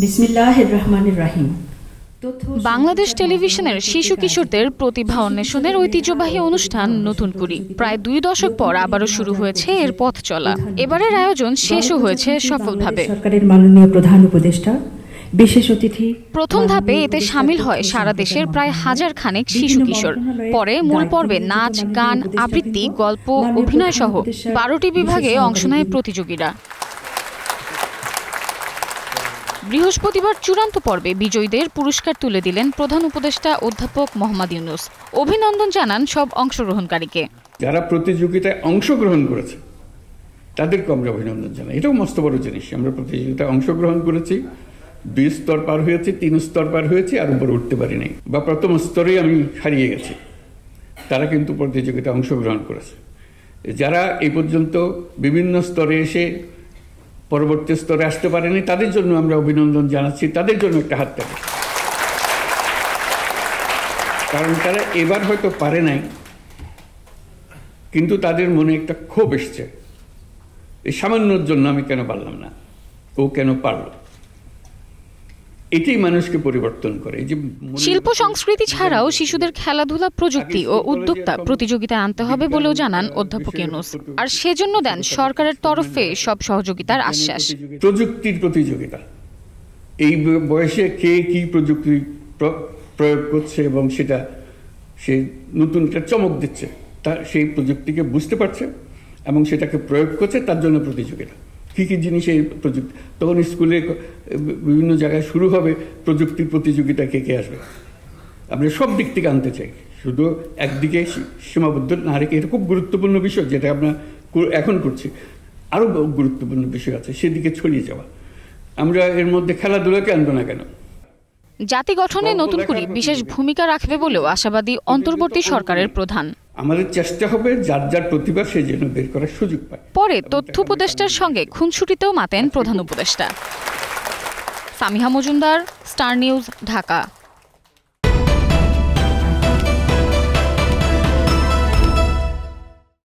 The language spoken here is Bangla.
বিসমিল্লাহির রহমানির রহিম। বাংলাদেশ টেলিভিশনের শিশু কিশোরদের প্রতিভা অন্বেষণের ঐতিহ্যবাহী অনুষ্ঠান নতুন কুড়ি প্রায় 2 দশক পর আবারও শুরু হয়েছে এর পথ চলা। এবারের আয়োজন শেষও হয়েছে সফলভাবে। সরকারের মাননীয় প্রধান উপদেষ্টা, বিশেষ অতিথি। প্রথম ধাপে এতে শামিল হয় সারা দেশের প্রায় 1000 খানেক শিশু কিশোর। পরে মূল পর্বে নাচ, গান, আবৃত্তি, গল্প, অভিনয় সহ 12টি বিভাগে অংশ নেয় প্রতিযোগীরা। বৃহস্পতিবার চূড়ান্ত পর্বে বিজয়ীদের পুরস্কার তুলে দিলেন প্রধান উপদেষ্টা অধ্যাপক মোহাম্মদ ইউনূস। অভিনন্দন জানান সব অংশগ্রহণকারীকে। যারা প্রতিযোগিতায় অংশগ্রহণ করেছে তাদেরকে আমরা অভিনন্দন জানাই। এটাও মস্ত বড় জিনিস। আমরা প্রতিযোগিতায় অংশগ্রহণ করেছি, 2 স্তর পার হয়েছি, 3 স্তর পার হয়েছি, আর উপরে উঠতে পারি নাই, বা প্রথম স্তরেই আমি হারিয়ে গেছি। তারা কিন্তু প্রতিযোগিতায় অংশগ্রহণ করেছে। যারা এই পর্যন্ত বিভিন্ন স্তরে এসে পরবর্তী স্তরে আসতে পারেনি, তাদের জন্য আমরা অভিনন্দন জানাচ্ছি। তাদের জন্য একটা হাত তালি, কারণ তারা এবার হয়তো পারে নাই, কিন্তু তাদের মনে একটা ক্ষোভ এসছে, এই সামান্যর জন্য আমি কেন পারলাম না, ও কেন পারল। এটাই মানুষকে পরিবর্তন করে। যে শিল্প সংস্কৃতি ছাড়াও শিশুদের খেলাধুলা, প্রযুক্তি ও উদ্যোক্তা প্রতিযোগিতায় আনতে হবে বলেও জানান অধ্যাপক ইউনূস। আর সেজন্য দেন সরকারের তরফে সব সহযোগিতার আশ্বাস। প্রযুক্তির প্রতিযোগিতা, এই বয়সে কে কি প্রযুক্তি প্রয়োগ করছে এবং সেটা সে নতুন একটা চমক দিচ্ছে, তার সেই প্রযুক্তিকে বুঝতে পারছে এবং সেটাকে প্রয়োগ করছে, তার জন্য প্রতিযোগিতা। কী কী জিনিস এই প্রযুক্তি, তখন স্কুলে বিভিন্ন জায়গায় শুরু হবে প্রযুক্তির প্রতিযোগিতা, কে কে আসবে। আমরা সব দিক থেকে আনতে চাই, শুধু একদিকে সীমাবদ্ধ না রেখে। এটা খুব গুরুত্বপূর্ণ বিষয়, যেটা আমরা এখন করছি। আরও গুরুত্বপূর্ণ বিষয় আছে, সেদিকে ছড়িয়ে যাওয়া। আমরা এর মধ্যে খেলাধুলাকে আনবো না কেন? জাতি গঠনে নতুন করে বিশেষ ভূমিকা রাখবে বলেও আশাবাদী অন্তর্বর্তী সরকারের প্রধান। আমাদের চেষ্টা হবে যার যার প্রতিভা সে যেন বের করার সুযোগ পায়। পরে তথ্য উপদেষ্টার সঙ্গে খুনসুটিতেও মাতেন প্রধান উপদেষ্টা। Samiha Majumdar, star news, Dhaka.